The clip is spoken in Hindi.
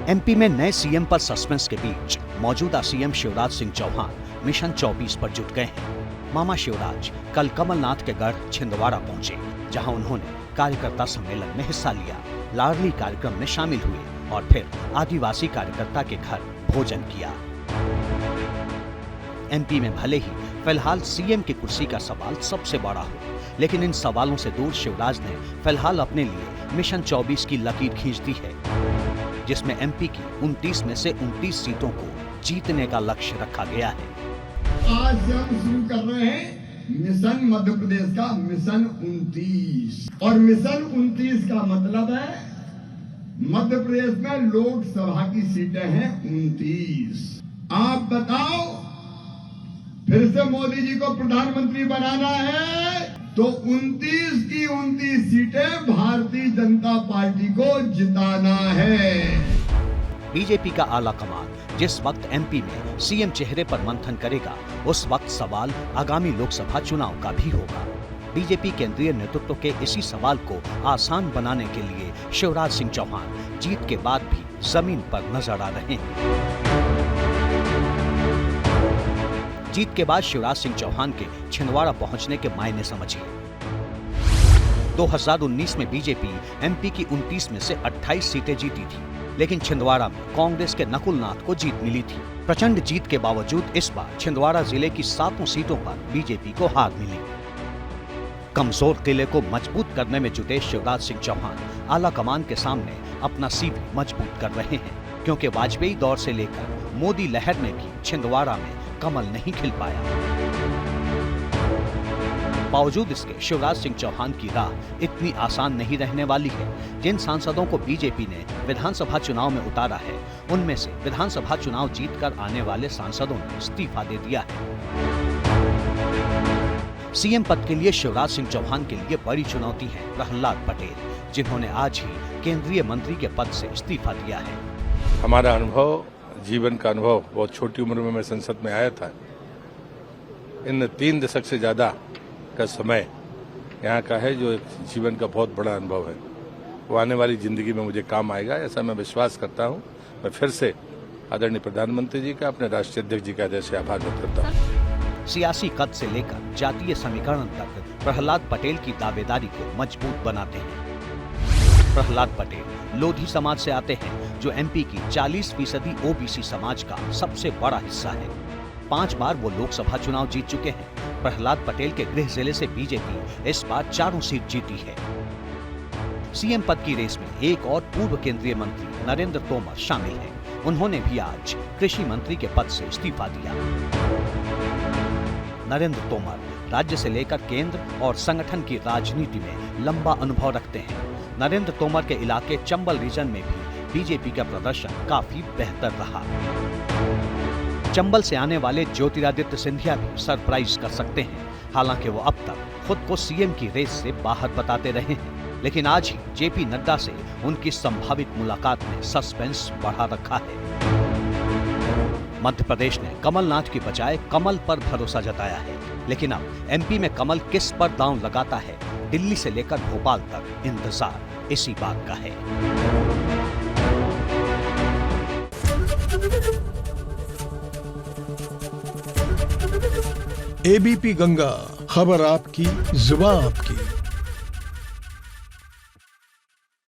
एमपी में नए सीएम पर सस्पेंस के बीच मौजूदा सीएम शिवराज सिंह चौहान मिशन 24 पर जुट गए हैं। मामा शिवराज कल कमलनाथ के गढ़ छिंदवाड़ा पहुंचे, जहां उन्होंने कार्यकर्ता सम्मेलन में हिस्सा लिया, लाडली कार्यक्रम में शामिल हुए और फिर आदिवासी कार्यकर्ता के घर भोजन किया। एमपी में भले ही फिलहाल सीएम की कुर्सी का सवाल सबसे बड़ा हो, लेकिन इन सवालों से दूर शिवराज ने फिलहाल अपने लिए मिशन 24 की लकीर खींच दी है, जिसमें एमपी की 29 में से 29 सीटों को जीतने का लक्ष्य रखा गया है। आज से हम शुरू कर रहे हैं मिशन मध्य प्रदेश का मिशन 29, और मिशन 29 का मतलब है मध्य प्रदेश में लोकसभा की सीटें हैं 29। आप बताओ, फिर से मोदी जी को प्रधानमंत्री बनाना है तो 29 की 29 सीटें भारतीय जनता पार्टी को जिताना है। बीजेपी का आला कमान जिस वक्त एमपी में सीएम चेहरे पर मंथन करेगा, उस वक्त सवाल आगामी लोकसभा चुनाव का भी होगा। बीजेपी केंद्रीय नेतृत्व के इसी सवाल को आसान बनाने के लिए शिवराज सिंह चौहान जीत के बाद भी जमीन पर नजर आ रहे हैं। जीत के बाद शिवराज सिंह चौहान के छिंदवाड़ा पहुंचने के मायने समझिए। 2019 में बीजेपी एमपी की 29 में से 28 सीटें जीती थी, लेकिन छिंदवाड़ा में कांग्रेस के नकुलनाथ को जीत मिली थी। प्रचंड जीत के बावजूद इस बार छिंदवाड़ा जिले की 7 सीटों पर बीजेपी को हार मिली। कमजोर किले को मजबूत करने में जुटे शिवराज सिंह चौहान आला कमान के सामने अपना सीवी मजबूत कर रहे हैं, क्योंकि वाजपेयी दौर से लेकर मोदी लहर में भी छिंदवाड़ा में कमल नहीं खिल पाया। बावजूद इसके शिवराज सिंह चौहान की राह इतनी आसान नहीं रहने वाली है। जिन सांसदों को बीजेपी ने विधानसभा चुनाव में उतारा है, उनमें से विधानसभा चुनाव जीतकर आने वाले सांसदों ने इस्तीफा दे दिया है। सीएम पद के लिए शिवराज सिंह चौहान के लिए बड़ी चुनौती है प्रहलाद पटेल, जिन्होंने आज ही केंद्रीय मंत्री के पद से इस्तीफा दिया है। हमारा अनुभव, जीवन का अनुभव, बहुत छोटी उम्र में मैं संसद में आया था। इन 3 दशक से ज्यादा का समय यहाँ का है, जो एक जीवन का बहुत बड़ा अनुभव है। वो आने वाली जिंदगी में मुझे काम आएगा, ऐसा मैं विश्वास करता हूँ। मैं फिर से आदरणीय प्रधानमंत्री जी का, अपने राष्ट्रीय अध्यक्ष जी का हृदय से आभार व्यक्त करता हूँ। सियासी कद से लेकर जातीय समीकरण तक प्रहलाद पटेल की दावेदारी को मजबूत बनाते हैं। प्रहलाद पटेल लोधी समाज से आते हैं, जो एमपी की 40% ओबीसी समाज का सबसे बड़ा हिस्सा है। 5 बार वो लोकसभा चुनाव जीत चुके हैं। प्रहलाद पटेल के गृह जिले से बीजेपी इस बार 4 सीट जीती है। सीएम पद की रेस में एक और पूर्व केंद्रीय मंत्री नरेंद्र तोमर शामिल हैं। उन्होंने भी आज कृषि मंत्री के पद से इस्तीफा दिया। नरेंद्र तोमर राज्य से लेकर केंद्र और संगठन की राजनीति में लंबा अनुभव रखते हैं। नरेंद्र तोमर के इलाके चंबल रीजन में भी बीजेपी का प्रदर्शन काफी बेहतर रहा। चंबल से आने वाले ज्योतिरादित्य सिंधिया भी सरप्राइज कर सकते हैं। हालांकि वो अब तक खुद को सीएम की रेस से बाहर बताते रहे हैं, लेकिन आज ही जेपी नड्डा से उनकी संभावित मुलाकात ने सस्पेंस बढ़ा रखा है। मध्य प्रदेश ने कमलनाथ की बजाय कमल पर भरोसा जताया है, लेकिन अब एमपी में कमल किस पर दांव लगाता है, दिल्ली से लेकर भोपाल तक इंतजार इसी बात का है। एबीपी गंगा, खबर आपकी, जुबान आपकी।